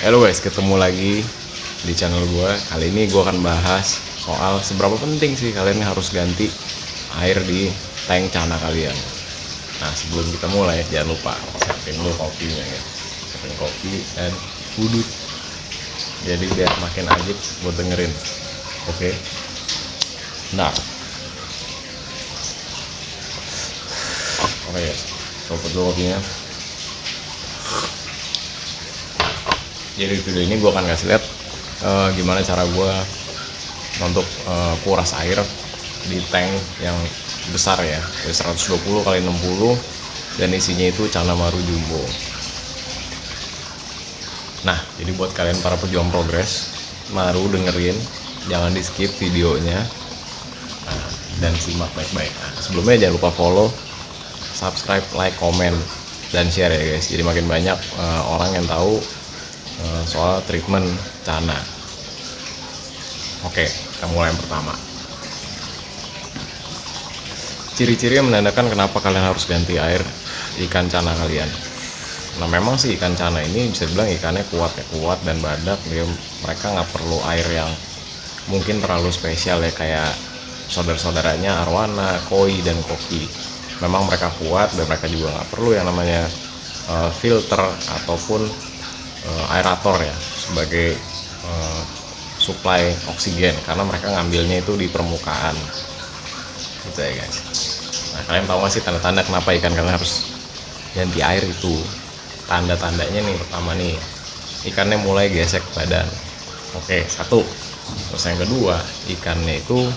Halo guys, ketemu lagi di channel gue. Kali ini gue akan bahas soal seberapa penting sih kalian harus ganti air di tank cana kalian. Nah, sebelum kita mulai, jangan lupa siapin dulu kopinya ya. Siapin kopi dan udut. Jadi biar makin ajib buat dengerin. Oke. Nah. Oke ya, copot dulu kopinya. Jadi di video ini gue akan kasih lihat gimana cara gue untuk kuras air di tank yang besar ya, 120 kali 60, dan isinya itu Cana Maru Jumbo. Nah, jadi buat kalian para pejuang progres, Maru dengerin, jangan di skip videonya, dan simak baik-baik. Nah, sebelumnya jangan lupa follow, subscribe, like, komen, dan share ya guys. Jadi makin banyak orang yang tahu soal treatment cana. Oke, kita mulai yang pertama. Ciri-ciri yang menandakan kenapa kalian harus ganti air ikan cana kalian. Nah, memang sih ikan cana ini bisa dibilang ikannya kuat dan badak. Mereka nggak perlu air yang mungkin terlalu spesial ya, kayak saudara-saudaranya arwana, koi, dan koki. Memang mereka kuat dan mereka juga nggak perlu yang namanya filter ataupun aerator ya sebagai suplai oksigen, karena mereka ngambilnya itu di permukaan gitu ya guys. Nah, kalian tahu nggak sih tanda-tanda kenapa ikan kalian harus ganti air itu? Tanda-tandanya nih, pertama nih, ikannya mulai gesek badan. Oke, satu. Terus yang kedua, ikannya itu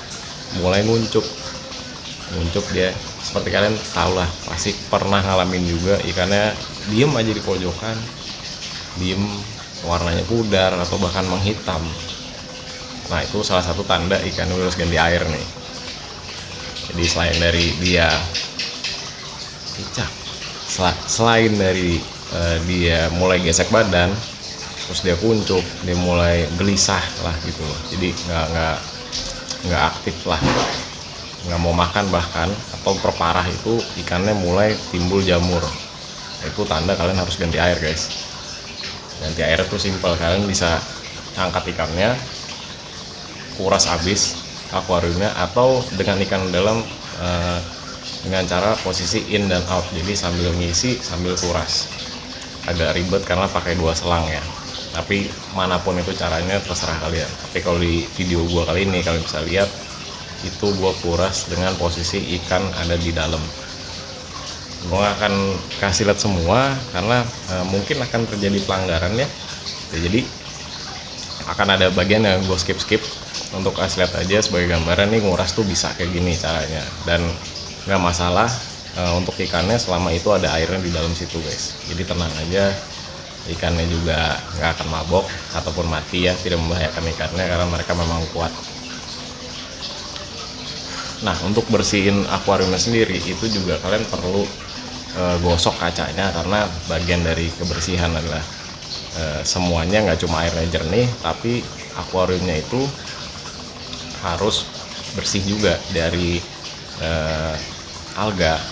mulai nguncup dia, seperti kalian tahu lah, pasti pernah ngalamin juga, ikannya diem aja di pojokan, diem, warnanya pudar atau bahkan menghitam. Nah, itu salah satu tanda ikan harus ganti air nih. Jadi selain dari dia selain dari dia mulai gesek badan, terus dia kuncup, dia mulai gelisah lah gitu. Jadi nggak aktif lah, nggak mau makan bahkan, atau perparah itu ikannya mulai timbul jamur. Itu tanda kalian harus ganti air guys. Ganti air itu simpel, kalian bisa angkat ikannya, kuras habis akuariumnya, atau dengan ikan dalam dengan cara posisi in dan out, jadi sambil ngisi sambil kuras. Agak ribet karena pakai 2 selang ya, tapi manapun itu caranya terserah kalian. Tapi kalau di video gua kali ini kalian bisa lihat itu gua kuras dengan posisi ikan ada di dalam. Gue akan kasih lihat semua karena mungkin akan terjadi pelanggaran ya. Jadi akan ada bagian yang gue skip untuk kasih lihat aja sebagai gambaran nih, nguras tuh bisa kayak gini caranya, dan nggak masalah untuk ikannya selama itu ada airnya di dalam situ guys. Jadi tenang aja, ikannya juga nggak akan mabok ataupun mati ya, tidak membahayakan ikannya karena mereka memang kuat. Nah, untuk bersihin akuariumnya sendiri itu juga kalian perlu gosok kacanya, karena bagian dari kebersihan adalah semuanya, nggak cuma airnya jernih, tapi akuariumnya itu harus bersih juga dari alga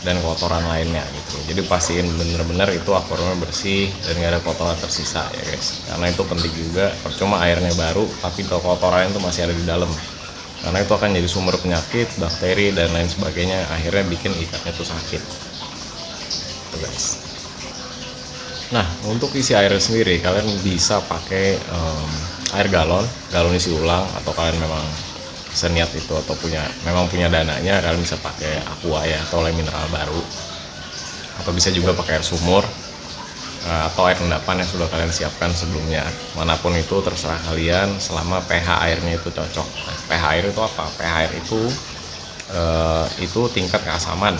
dan kotoran lainnya gitu. Jadi pastiin bener-bener itu akuariumnya bersih dan nggak ada kotoran tersisa ya guys, karena itu penting juga. Percuma airnya baru tapi kotoran itu masih ada di dalam, karena itu akan jadi sumber penyakit, bakteri, dan lain sebagainya, akhirnya bikin ikannya tuh sakit guys. Nah, untuk isi air sendiri kalian bisa pakai air galon isi ulang, atau kalian memang seniat itu atau memang punya dananya, kalian bisa pakai aqua ya, atau air mineral baru, atau bisa juga pakai air sumur atau air endapan yang sudah kalian siapkan sebelumnya. Manapun itu terserah kalian, selama pH airnya itu cocok. Nah, pH air itu apa? pH air itu tingkat keasaman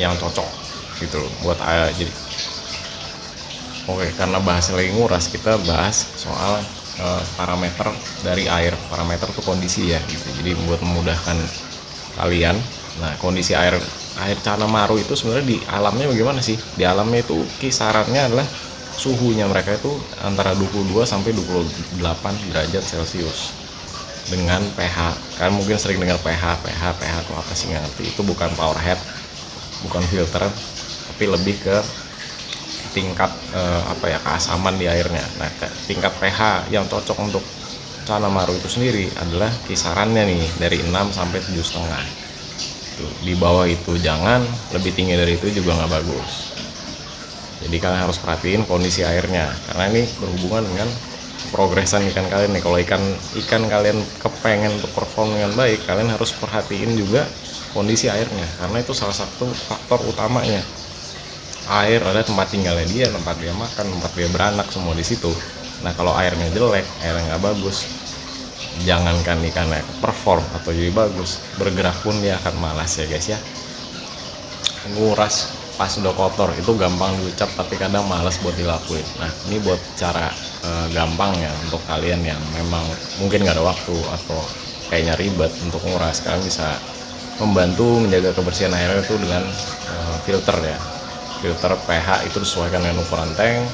yang cocok gitu loh buat air. Jadi oke, karena bahasnya lagi nguras, kita bahas soal parameter dari air. Parameter itu kondisi ya gitu. Jadi buat memudahkan kalian, nah kondisi air Cana Maru itu sebenarnya di alamnya bagaimana sih? Di alamnya itu kisarannya adalah suhunya mereka itu antara 22 sampai 28 derajat Celcius dengan pH. Kalian mungkin sering dengar pH itu apa sih, nggak ngerti. Itu bukan power head, bukan filter, tapi lebih ke tingkat keasaman di airnya. Nah, tingkat pH yang cocok untuk Kanamaru itu sendiri adalah kisarannya nih dari 6 sampai 7,5. Di bawah itu jangan, lebih tinggi dari itu juga nggak bagus. Jadi kalian harus perhatiin kondisi airnya, karena ini berhubungan dengan progresan ikan kalian nih. Kalau ikan kalian kepengen untuk perform dengan baik, kalian harus perhatiin juga kondisi airnya, karena itu salah satu faktor utamanya. Air adalah tempat tinggalnya dia, tempat dia makan, tempat dia beranak, semua di situ. Nah, kalau airnya jelek, airnya nggak bagus, jangankan ikannya perform atau jadi bagus, bergerak pun dia akan malas ya guys ya. Nguras pas udah kotor itu gampang diucap, tapi kadang malas buat dilakuin. Nah, ini buat cara gampang ya untuk kalian yang memang mungkin nggak ada waktu atau kayaknya ribet untuk nguras. Kalian bisa membantu menjaga kebersihan airnya itu dengan filter ya. Filter pH itu disesuaikan dengan ukuran tank.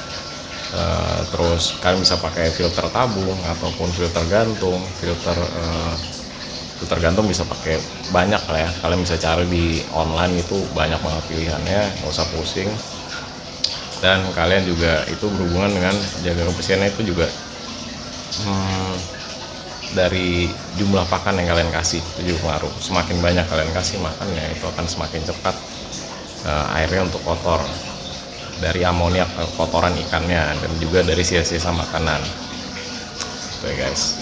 Terus kalian bisa pakai filter tabung ataupun filter gantung. Filter gantung bisa pakai banyak lah ya, kalian bisa cari di online, itu banyak banget pilihannya, nggak usah pusing. Dan kalian juga itu berhubungan dengan jaga kebersihannya itu juga dari jumlah pakan yang kalian kasih itu juga pengaruh. Semakin banyak kalian kasih makannya, itu akan semakin cepat airnya untuk kotor dari amoniak, kotoran ikannya, dan juga dari sisa-sisa makanan. Oke guys,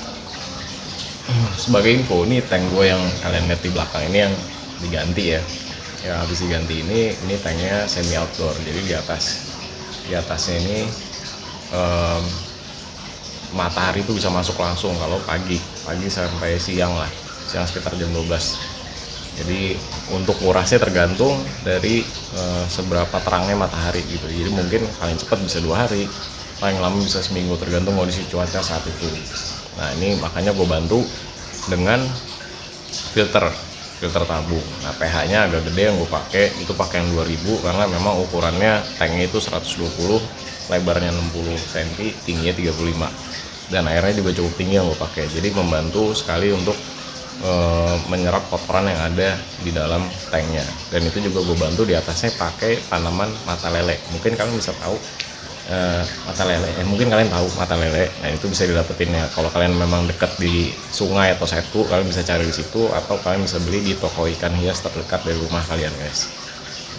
sebagai info, ini tank gue yang kalian lihat di belakang ini yang diganti ya. Ya habis diganti ini tanknya semi outdoor, jadi di atasnya ini matahari itu bisa masuk langsung kalau pagi sampai siang lah, siang sekitar jam 12. Jadi untuk ngurasnya tergantung dari seberapa terangnya matahari gitu. Jadi mungkin paling cepat bisa 2 hari, paling lama bisa seminggu, tergantung kondisi cuaca saat itu. Nah, ini makanya gue bantu dengan filter tabung. Nah, pH-nya agak gede yang gue pakai, itu pakai yang 2000 karena memang ukurannya tanknya itu 120, lebarnya 60 cm, tingginya 35, dan airnya juga cukup tinggi yang gue pakai. Jadi membantu sekali untuk menyerap kotoran yang ada di dalam tanknya. Dan itu juga gue bantu di atasnya pakai tanaman mata lele. Mungkin kalian bisa tahu mata lele, mungkin kalian tahu mata lele. Nah, itu bisa didapetin ya kalau kalian memang dekat di sungai atau setu, kalian bisa cari di situ, atau kalian bisa beli di toko ikan hias terdekat dari rumah kalian guys.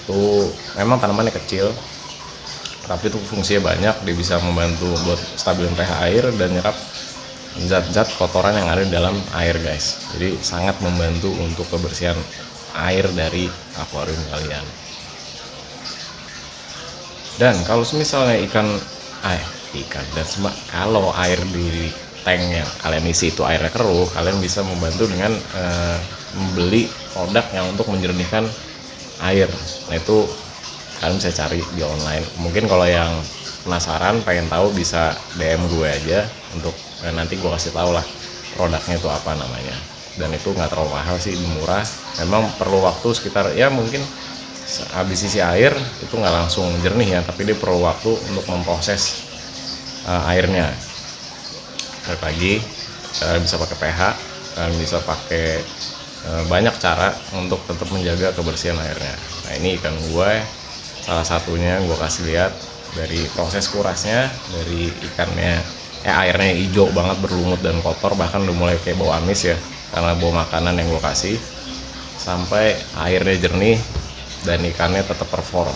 Itu memang tanamannya kecil, tapi itu fungsinya banyak. Dia bisa membantu buat stabilin pH air dan nyerap zat-zat kotoran yang ada di dalam air guys. Jadi sangat membantu untuk kebersihan air dari akuarium kalian. Dan kalau misalnya kalau air di tank yang kalian isi itu airnya keruh, kalian bisa membantu dengan membeli produk yang untuk menjernihkan air. Nah, itu kalian bisa cari di online. Mungkin kalau yang penasaran pengen tahu bisa DM gue aja, untuk nanti gue kasih tahu lah produknya itu apa namanya. Dan itu nggak terlalu mahal sih, murah. Memang perlu waktu sekitar ya mungkin habis isi air itu nggak langsung jernih ya, tapi dia perlu waktu untuk memproses airnya. Balik lagi, kalian bisa pakai pH, kalian bisa pakai banyak cara untuk tetap menjaga kebersihan airnya. Nah, ini ikan gue salah satunya gue kasih lihat dari proses kurasnya, dari ikannya airnya hijau banget, berlumut dan kotor, bahkan udah mulai kayak bau amis ya karena bau makanan yang gue kasih, sampai airnya jernih dan ikannya tetap perform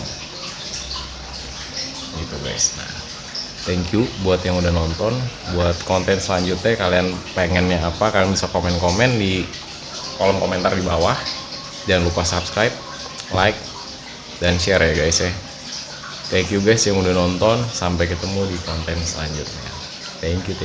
gitu guys. Nah, thank you buat yang udah nonton. Buat konten selanjutnya kalian pengennya apa, kalian bisa komen-komen di kolom komentar di bawah. Jangan lupa subscribe, like, dan share ya guys ya. Thank you guys yang udah nonton, sampai ketemu di konten selanjutnya. Thank you.